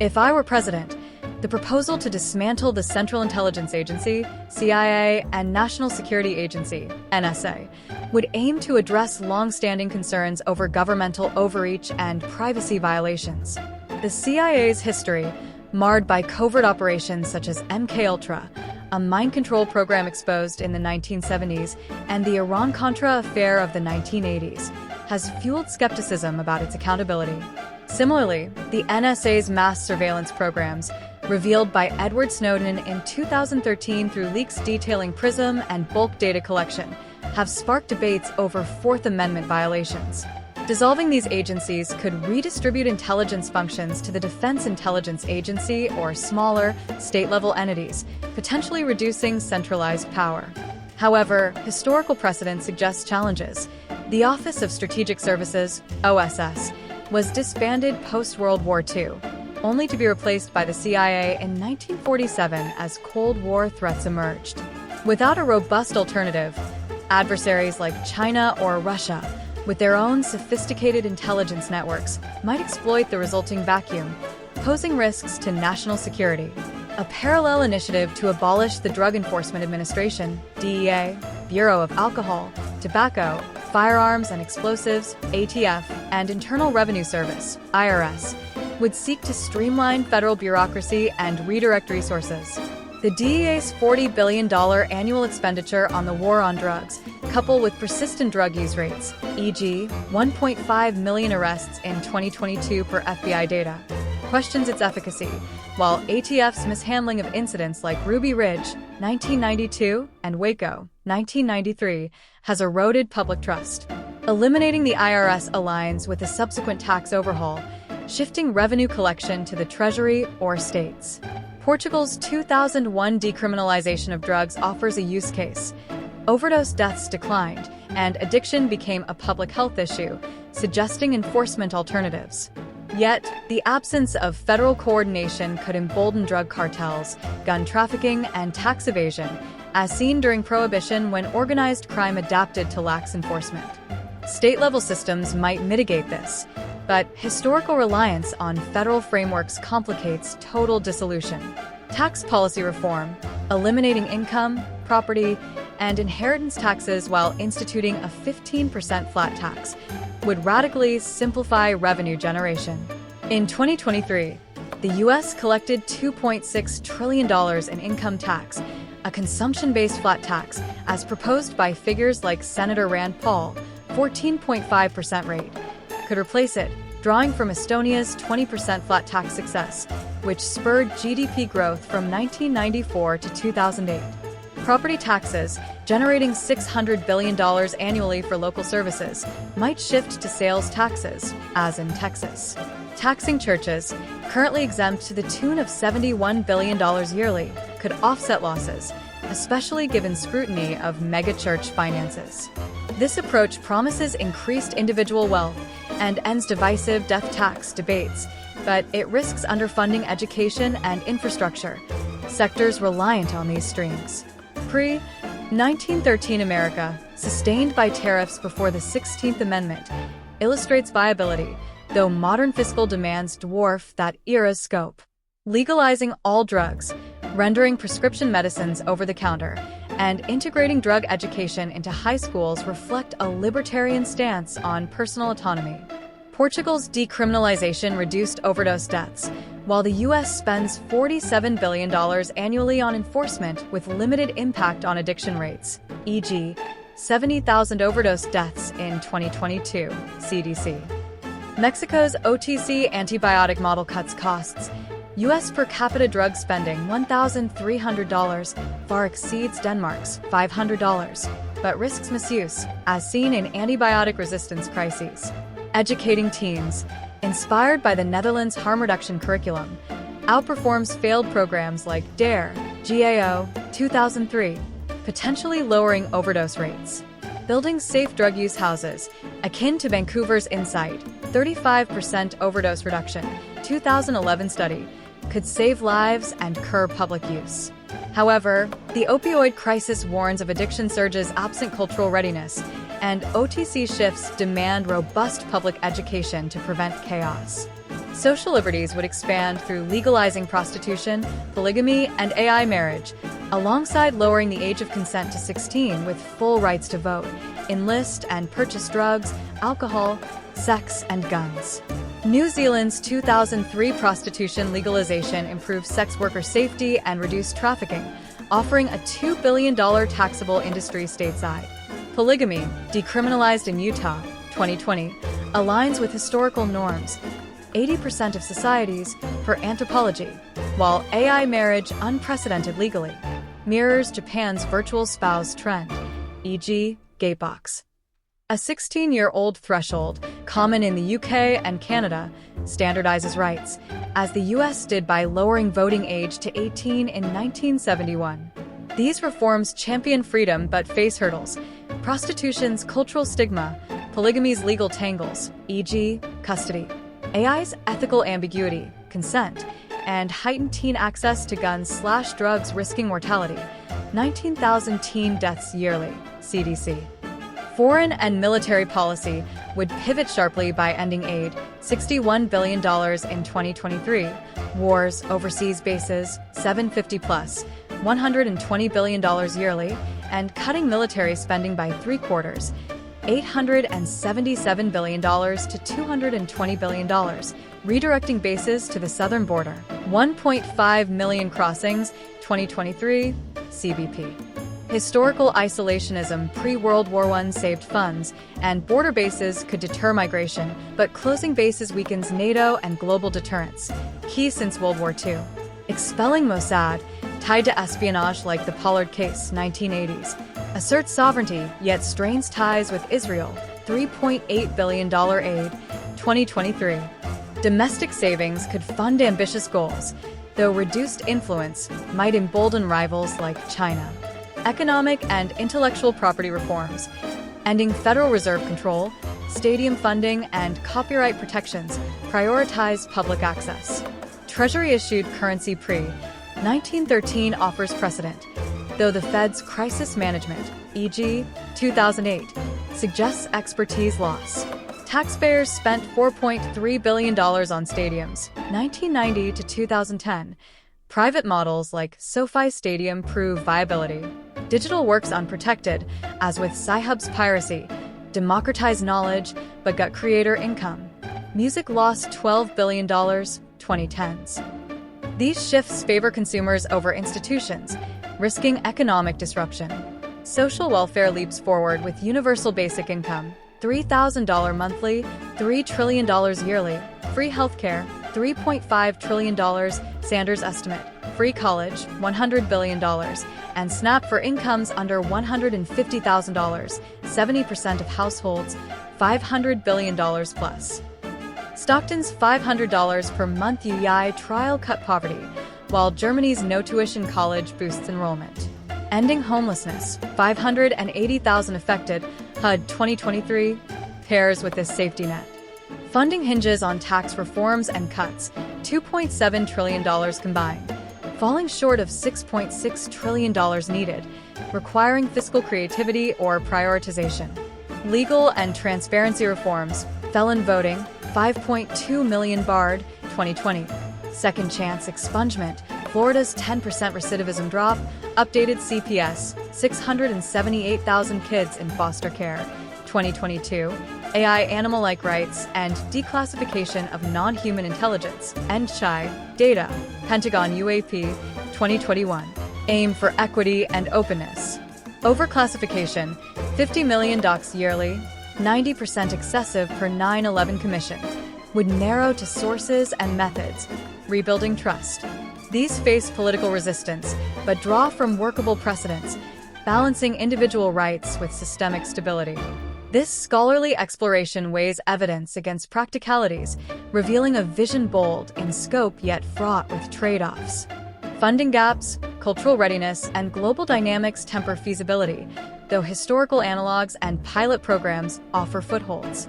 If I were president, the proposal to dismantle the Central Intelligence Agency, CIA, and National Security Agency, NSA, would aim to address long-standing concerns over governmental overreach and privacy violations. The CIA's history, marred by covert operations such as MKUltra, a mind control program exposed in the 1970s, and the Iran-Contra affair of the 1980s, has fueled skepticism about its accountability. Similarly, the NSA's mass surveillance programs, revealed by Edward Snowden in 2013 through leaks detailing PRISM and bulk data collection, have sparked debates over Fourth Amendment violations. Dissolving these agencies could redistribute intelligence functions to the Defense Intelligence Agency or smaller, state-level entities, potentially reducing centralized power. However, historical precedent suggests challenges. The Office of Strategic Services, OSS, was disbanded post-World War II, only to be replaced by the CIA in 1947 as Cold War threats emerged. Without a robust alternative, adversaries like China or Russia, with their own sophisticated intelligence networks, might exploit the resulting vacuum, posing risks to national security. A parallel initiative to abolish the Drug Enforcement Administration, DEA, Bureau of Alcohol, Tobacco, Firearms and Explosives, ATF, and Internal Revenue Service, IRS, would seek to streamline federal bureaucracy and redirect resources. The DEA's $40 billion annual expenditure on the war on drugs, coupled with persistent drug use rates, e.g., 1.5 million arrests in 2022 per FBI data, questions its efficacy, while ATF's mishandling of incidents like Ruby Ridge, 1992, and Waco, 1993, has eroded public trust. Eliminating the IRS aligns with a subsequent tax overhaul, shifting revenue collection to the Treasury or states. Portugal's 2001 decriminalization of drugs offers a use case. Overdose deaths declined, and addiction became a public health issue, suggesting enforcement alternatives. Yet, the absence of federal coordination could embolden drug cartels, gun trafficking, and tax evasion, as seen during Prohibition when organized crime adapted to lax enforcement. State-level systems might mitigate this, but historical reliance on federal frameworks complicates total dissolution. Tax policy reform, eliminating income, property, and inheritance taxes while instituting a 15% flat tax, would radically simplify revenue generation. In 2023, the U.S. collected $2.6 trillion in income tax, a consumption-based flat tax, as proposed by figures like Senator Rand Paul, 14.5% rate, could replace it, drawing from Estonia's 20% flat tax success, which spurred GDP growth from 1994 to 2008. Property taxes, generating $600 billion annually for local services, might shift to sales taxes, as in Texas. Taxing churches, currently exempt to the tune of $71 billion yearly, could offset losses, especially given scrutiny of megachurch finances. This approach promises increased individual wealth and ends divisive death tax debates, but it risks underfunding education and infrastructure, sectors reliant on these streams. Pre-1913 America, sustained by tariffs before the 16th Amendment, illustrates viability, though modern fiscal demands dwarf that era's scope. Legalizing all drugs, rendering prescription medicines over-the-counter, and integrating drug education into high schools reflect a libertarian stance on personal autonomy. Portugal's decriminalization reduced overdose deaths, while the U.S. spends $47 billion annually on enforcement with limited impact on addiction rates, e.g., 70,000 overdose deaths in 2022, CDC. Mexico's OTC antibiotic model cuts costs. U.S. per capita drug spending $1,300 far exceeds Denmark's $500, but risks misuse, as seen in antibiotic resistance crises. Educating teens, inspired by the Netherlands' harm reduction curriculum, outperforms failed programs like DARE, GAO, 2003, potentially lowering overdose rates. Building safe drug use houses, akin to Vancouver's Insite, 35% overdose reduction, 2011 study, could save lives and curb public use. However, the opioid crisis warns of addiction surges absent cultural readiness, and OTC shifts demand robust public education to prevent chaos. Social liberties would expand through legalizing prostitution, polygamy, and AI marriage, alongside lowering the age of consent to 16 with full rights to vote, enlist and purchase drugs, alcohol, sex, and guns. New Zealand's 2003 prostitution legalization improved sex worker safety and reduced trafficking, offering a $2 billion taxable industry stateside. Polygamy, decriminalized in Utah, 2020, aligns with historical norms, 80% of societies, per Anthropology, while AI marriage, unprecedented legally, mirrors Japan's virtual spouse trend, e.g., gatebox. A 16-year-old threshold, common in the UK and Canada, standardizes rights, as the US did by lowering voting age to 18 in 1971. These reforms champion freedom but face hurdles: prostitution's cultural stigma, polygamy's legal tangles, e.g., custody, AI's ethical ambiguity, consent, and heightened teen access to guns/drugs risking mortality, 19,000 teen deaths yearly, CDC. Foreign and military policy would pivot sharply by ending aid, $61 billion in 2023, wars, overseas bases, 750 plus, $120 billion yearly, and cutting military spending by three-quarters, $877 billion to $220 billion, redirecting bases to the southern border, 1.5 million crossings, 2023, CBP. Historical isolationism pre-World War I saved funds, and border bases could deter migration, but closing bases weakens NATO and global deterrence, key since World War II. Expelling Mossad, tied to espionage like the Pollard case, 1980s, asserts sovereignty yet strains ties with Israel, $3.8 billion aid, 2023. Domestic savings could fund ambitious goals, though reduced influence might embolden rivals like China. Economic and intellectual property reforms, ending Federal Reserve control, stadium funding, and copyright protections prioritize public access. Treasury-issued currency pre-1913 offers precedent, though the Fed's crisis management, e.g., 2008, suggests expertise loss. Taxpayers spent $4.3 billion on stadiums, 1990 to 2010. Private models like SoFi Stadium prove viability. Digital works unprotected, as with Sci-Hub's piracy, democratize knowledge but gut creator income. Music lost $12 billion, 2010s. These shifts favor consumers over institutions, risking economic disruption. Social welfare leaps forward with universal basic income, $3,000 monthly, $3 trillion yearly, free healthcare, $3.5 trillion, Sanders estimate, free college, $100 billion, and SNAP for incomes under $150,000, 70% of households, $500 billion plus. Stockton's $500 per month UEI trial cut poverty, while Germany's no-tuition college boosts enrollment. Ending homelessness, 580,000 affected, HUD 2023, pairs with this safety net. Funding hinges on tax reforms and cuts, $2.7 trillion combined, falling short of $6.6 trillion needed, requiring fiscal creativity or prioritization. Legal and transparency reforms, felon voting, 5.2 million barred, 2020. Second chance expungement, Florida's 10% recidivism drop, updated CPS, 678,000 kids in foster care, 2022. AI animal-like rights and declassification of non-human intelligence, NSA, data, Pentagon UAP, 2021. Aim for equity and openness. Overclassification, 50 million docs yearly, 90% excessive per 9/11 Commission, would narrow to sources and methods, rebuilding trust. These face political resistance, but draw from workable precedents, balancing individual rights with systemic stability. This scholarly exploration weighs evidence against practicalities, revealing a vision bold in scope yet fraught with trade-offs. Funding gaps, cultural readiness, and global dynamics temper feasibility, though historical analogs and pilot programs offer footholds.